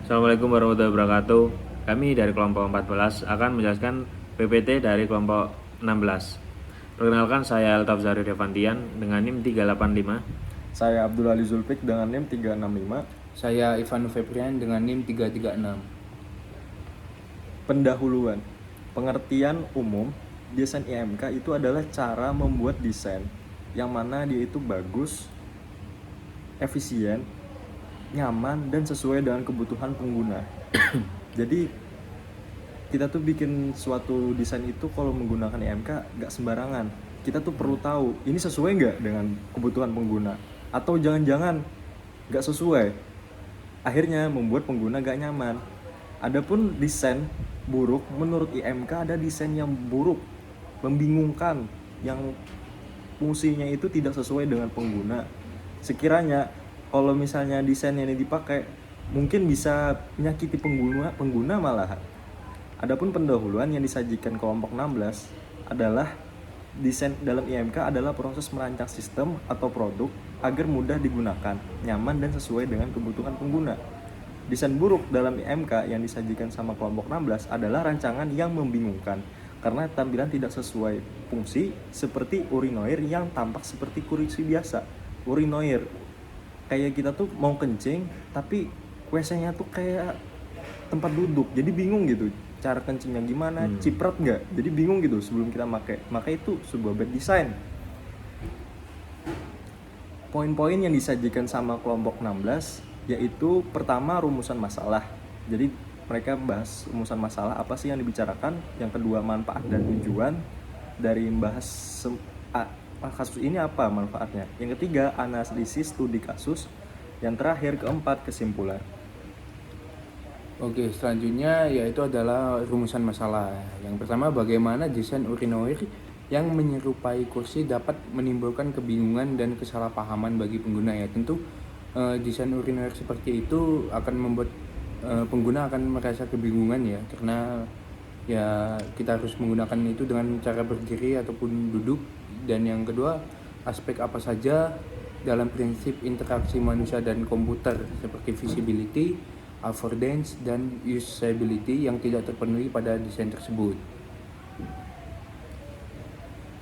Assalamualaikum warahmatullahi wabarakatuh. Kami dari kelompok 14 akan menjelaskan PPT dari kelompok 16. Perkenalkan, saya Altaf Zahri Devantian dengan NIM 385. Saya Abdul Ali Zulfik dengan NIM 365. Saya Ivan Febrian dengan NIM 336. Pendahuluan. Pengertian umum desain IMK itu adalah cara membuat desain yang mana dia itu bagus, efisien, nyaman, dan sesuai dengan kebutuhan pengguna. Jadi kita tuh bikin suatu desain itu kalau menggunakan IMK gak sembarangan. Kita tuh perlu tahu ini sesuai nggak dengan kebutuhan pengguna, atau jangan-jangan gak sesuai, akhirnya membuat pengguna gak nyaman. Adapun desain buruk, menurut IMK ada desain yang buruk, membingungkan, yang fungsinya itu tidak sesuai dengan pengguna. Sekiranya kalau misalnya desain ini dipakai, mungkin bisa menyakiti pengguna malahan. Adapun pendahuluan yang disajikan kelompok 16 adalah desain dalam IMK adalah proses merancang sistem atau produk agar mudah digunakan, nyaman, dan sesuai dengan kebutuhan pengguna. Desain buruk dalam IMK yang disajikan sama kelompok 16 adalah rancangan yang membingungkan karena tampilan tidak sesuai fungsi, seperti urinoir yang tampak seperti kursi biasa. Urinoir kayak kita tuh mau kencing tapi WC-nya tuh kayak tempat duduk, jadi bingung gitu cara kencingnya gimana, ciprat nggak, jadi bingung gitu sebelum kita pakai. Maka itu sebuah bad design. Poin-poin yang disajikan sama kelompok 16 yaitu pertama, rumusan masalah. Jadi mereka bahas rumusan masalah apa sih yang dibicarakan. Yang kedua, manfaat dan tujuan dari membahas kasus ini apa manfaatnya. Yang ketiga, analisis studi kasus. Yang terakhir, keempat, kesimpulan. Oke, selanjutnya yaitu adalah rumusan masalah. Yang pertama, bagaimana desain urinoir yang menyerupai kursi dapat menimbulkan kebingungan dan kesalahpahaman bagi pengguna ya. Tentu desain urinoir seperti itu akan membuat pengguna akan merasa kebingungan ya, karena ya kita harus menggunakan itu dengan cara berdiri ataupun duduk. Dan yang kedua, aspek apa saja dalam prinsip interaksi manusia dan komputer seperti visibility, affordance, dan usability yang tidak terpenuhi pada desain tersebut.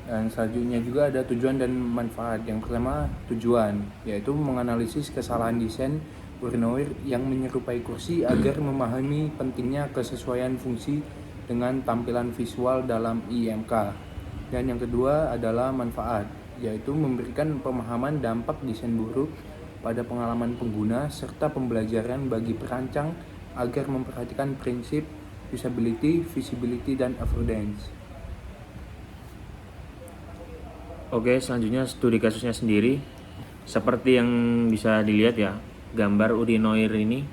Dan selanjutnya juga ada tujuan dan manfaat. Yang pertama, tujuan, yaitu menganalisis kesalahan desain urinoir yang menyerupai kursi agar memahami pentingnya kesesuaian fungsi dengan tampilan visual dalam IMK. Dan yang kedua adalah manfaat, yaitu memberikan pemahaman dampak desain buruk pada pengalaman pengguna serta pembelajaran bagi perancang agar memperhatikan prinsip usability, visibility, dan affordance. Oke, selanjutnya studi kasusnya sendiri. Seperti yang bisa dilihat ya, gambar urinoir ini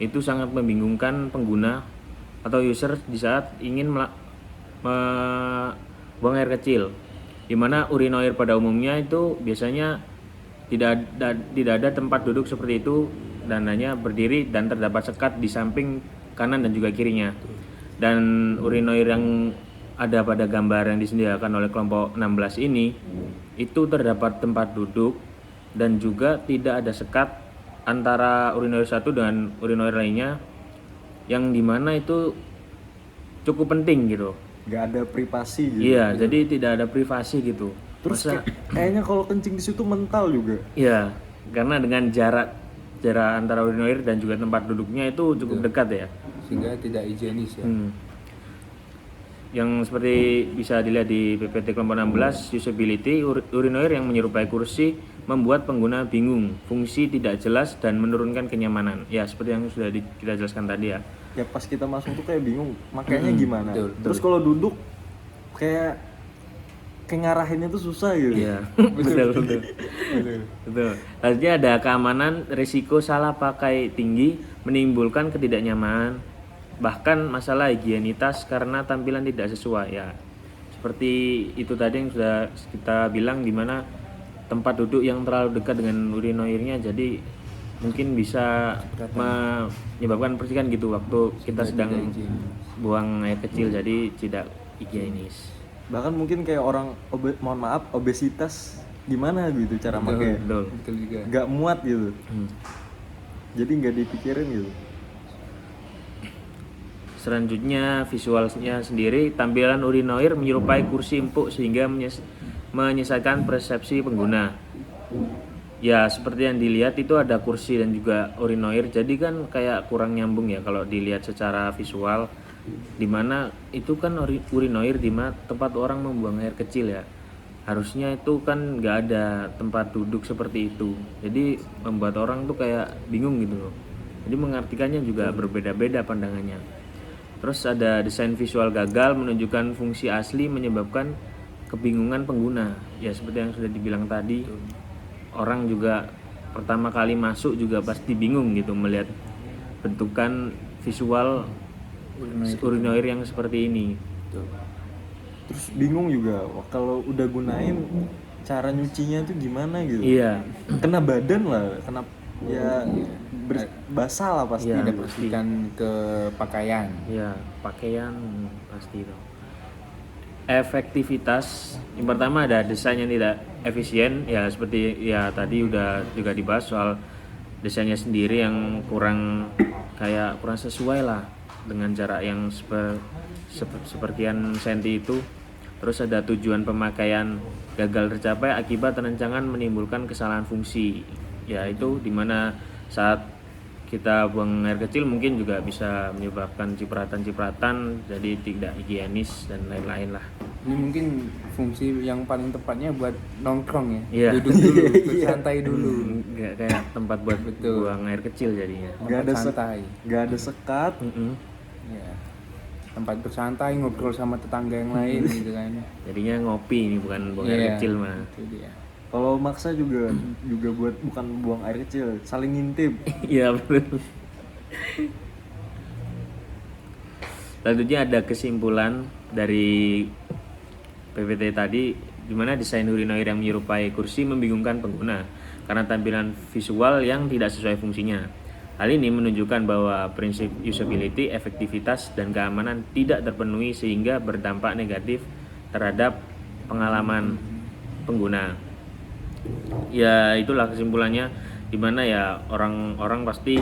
itu sangat membingungkan pengguna atau user di saat ingin buang air kecil, dimana urinoir pada umumnya itu biasanya tidak ada tempat duduk seperti itu dan hanya berdiri dan terdapat sekat di samping kanan dan juga kirinya. Dan urinoir yang ada pada gambar yang disediakan oleh kelompok 16 ini itu terdapat tempat duduk dan juga tidak ada sekat antara urinoir satu dengan urinoir lainnya, yang dimana itu cukup penting gitu. Gak ada privasi gitu. Iya, jadi tidak ada privasi gitu. Terus kayaknya kalau kencing di situ mental juga. Iya, karena dengan jarak antara urinoir dan juga tempat duduknya itu cukup dekat ya, Sehingga tidak higienis ya. Yang seperti bisa dilihat di PPT kelompok 16, usability, urinoir yang menyerupai kursi membuat pengguna bingung, fungsi tidak jelas, dan menurunkan kenyamanan. Ya, seperti yang sudah kita jelaskan tadi ya. Ya pas kita masuk tuh kayak bingung makanya gimana. Betul. Terus kalau duduk kayak ngarahinnya tuh susah gitu. Iya, betul. Selanjutnya ada keamanan, risiko salah pakai tinggi, menimbulkan ketidaknyamanan, bahkan masalah higienitas karena tampilan tidak sesuai ya. Seperti itu tadi yang sudah kita bilang, dimana tempat duduk yang terlalu dekat dengan urinoirnya, jadi mungkin bisa menyebabkan percikan gitu waktu kita sedang buang air kecil, jadi tidak higienis. Bahkan mungkin kayak orang obesitas gimana gitu cara pakai, Betul. Betul juga. nggak muat gitu. Jadi nggak dipikirin gitu. Selanjutnya visualnya sendiri, tampilan urinoir menyerupai kursi empuk sehingga menyesatkan persepsi pengguna. Ya seperti yang dilihat itu ada kursi dan juga urinoir, jadi kan kayak kurang nyambung ya kalau dilihat secara visual, dimana itu kan urinoir di tempat orang membuang air kecil ya, harusnya itu kan nggak ada tempat duduk seperti itu, jadi membuat orang tuh kayak bingung gitu loh, jadi mengartikannya juga berbeda-beda pandangannya. Terus ada desain visual gagal menunjukkan fungsi asli menyebabkan kebingungan pengguna, ya seperti yang sudah dibilang tadi. Orang juga pertama kali masuk juga pasti bingung gitu melihat bentukan visual urinoir yang seperti ini. Terus bingung juga kalau udah gunain cara nyucinya tuh gimana gitu. Iya. Kena badan lah, kena ya basah lah pasti. Iya. Tidak bersihkan ke pakaian. Ya, pakaian pasti itu. Efektivitas yang pertama ada desain yang tidak efisien, ya seperti ya tadi udah juga dibahas soal desainnya sendiri yang kurang sesuai lah dengan jarak yang sepertian senti itu. Terus ada tujuan pemakaian gagal tercapai akibat rencangan menimbulkan kesalahan fungsi, ya itu dimana saat kita buang air kecil mungkin juga bisa menyebabkan cipratan-cipratan, jadi tidak higienis dan lain-lain lah. Ini mungkin fungsi yang paling tepatnya buat nongkrong ya. Iya. Duduk dulu, bersantai dulu. Nggak kayak tempat buat Betul. buang air kecil jadinya. Gak ada santai. Gak ada sekat. Ya. Tempat bersantai, ngobrol sama tetangga yang lain gitu kan. Jadinya ngopi ini bukan buang air Iya, kecil mah. Itu dia. Kalau maksa juga buat bukan buang air kecil, saling ngintip. Iya betul. Selanjutnya ada kesimpulan dari PPT tadi, di mana desain urinoir yang menyerupai kursi membingungkan pengguna karena tampilan visual yang tidak sesuai fungsinya. Hal ini menunjukkan bahwa prinsip usability, efektivitas, dan keamanan tidak terpenuhi sehingga berdampak negatif terhadap pengalaman pengguna. Ya itulah kesimpulannya, dimana ya orang-orang pasti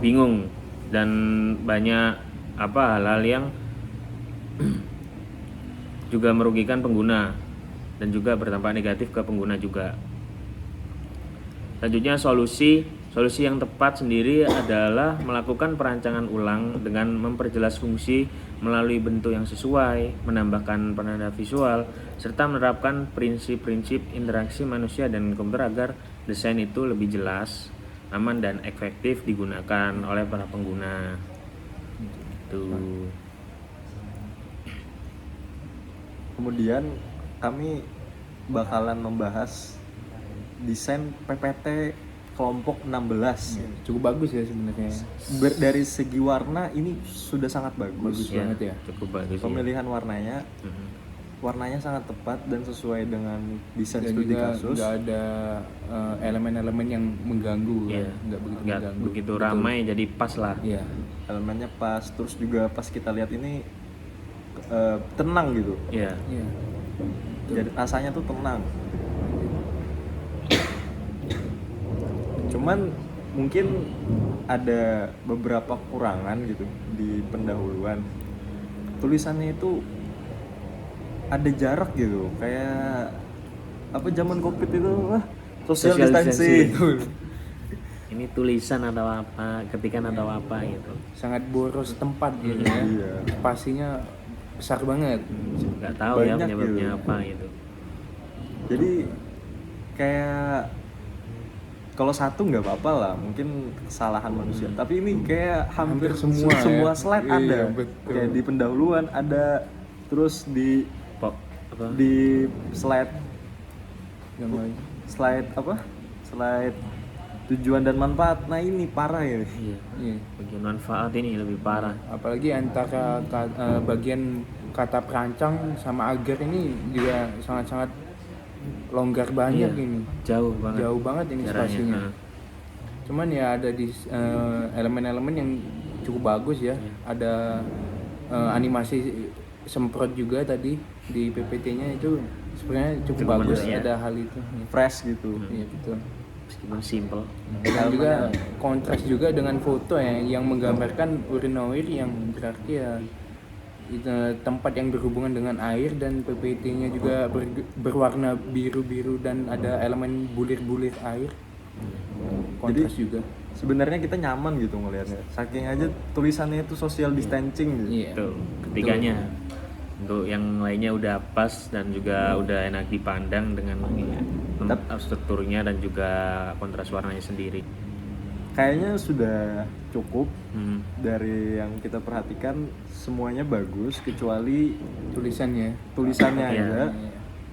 bingung dan banyak hal-hal yang juga merugikan pengguna dan juga berdampak negatif ke pengguna juga. Selanjutnya solusi yang tepat sendiri adalah melakukan perancangan ulang dengan memperjelas fungsi melalui bentuk yang sesuai, menambahkan penanda visual, serta menerapkan prinsip-prinsip interaksi manusia dan komputer agar desain itu lebih jelas, aman, dan efektif digunakan oleh para pengguna. Tuh. Kemudian kami bakalan membahas desain PPT kelompok 16. Cukup bagus ya sebenarnya. Dari segi warna ini sudah sangat bagus. Bagus banget ya. Cukup bagus. Pemilihan warnanya warnanya sangat tepat dan sesuai dengan desain Dan studi juga kasus. nggak ada elemen-elemen yang mengganggu, Iya. nggak begitu Nggak mengganggu. begitu Betul. ramai, jadi pas lah. Iya. Elemennya pas, terus juga pas kita lihat ini tenang gitu. Iya. Iya. Jadi rasanya tuh tenang. Cuman mungkin ada beberapa kekurangan gitu di pendahuluan. Tulisannya itu ada jarak gitu, kayak apa zaman Covid itu social Social distancing. Ini tulisan atau apa, ketikan atau apa gitu. Sangat boros tempat gitu ya. Iya. Spasinya besar banget. Nggak tahu ya Banyak penyebabnya gitu. apa gitu. Jadi kayak kalau satu nggak apa-apa lah, mungkin kesalahan manusia. Tapi ini kayak hampir Hampir semua ya. slide Iya, ada. betul. Kayak di pendahuluan ada, terus di Apa? slide Yang lain. slide tujuan dan manfaat. Nah ini parah ya. Iya. Iya. Bagian manfaat ini lebih parah. Apalagi antara bagian kata perancang sama agar ini juga sangat-sangat longgar banyak Iya. ini. Jauh banget. Jauh banget ini Caranya, spasinya. nah. Cuman ya ada di elemen-elemen yang cukup bagus ya. Ada animasi semprot juga tadi di PPT-nya itu sebenarnya cukup Cukup bagus, menarik, ya. ada hal itu. Fresh gitu. Iya betul. meskipun simple. Dan juga kontras juga dengan foto ya yang menggambarkan urinoir yang berarti ya itu tempat yang berhubungan dengan air, dan PPT-nya juga berwarna biru-biru dan ada elemen bulir-bulir air. Kontras juga. Sebenarnya kita nyaman gitu ngelihatnya. Saking aja tulisannya itu social distancing gitu. Iya. Tuh, ketiganya. Untuk yang lainnya udah pas dan juga udah enak dipandang dengan strukturnya dan juga kontras warnanya sendiri. Kayaknya sudah cukup Hmm. dari yang kita perhatikan, semuanya bagus kecuali Tulisannya. tulisannya Iya. aja.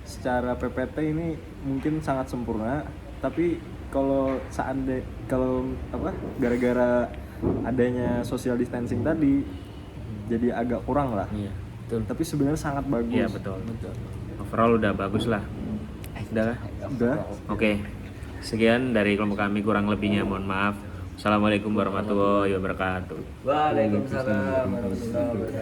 Secara PPT ini mungkin sangat sempurna, tapi kalau gara-gara adanya social distancing tadi jadi agak kurang lah. Iya. Betul. Tapi sebenarnya sangat bagus. Iya betul. Overall udah bagus lah. Udah lah. Udah. Oke. Sekian dari kelompok kami, kurang lebihnya mohon maaf. Assalamualaikum warahmatullahi wabarakatuh. Waalaikumsalam warahmatullahi wabarakatuh.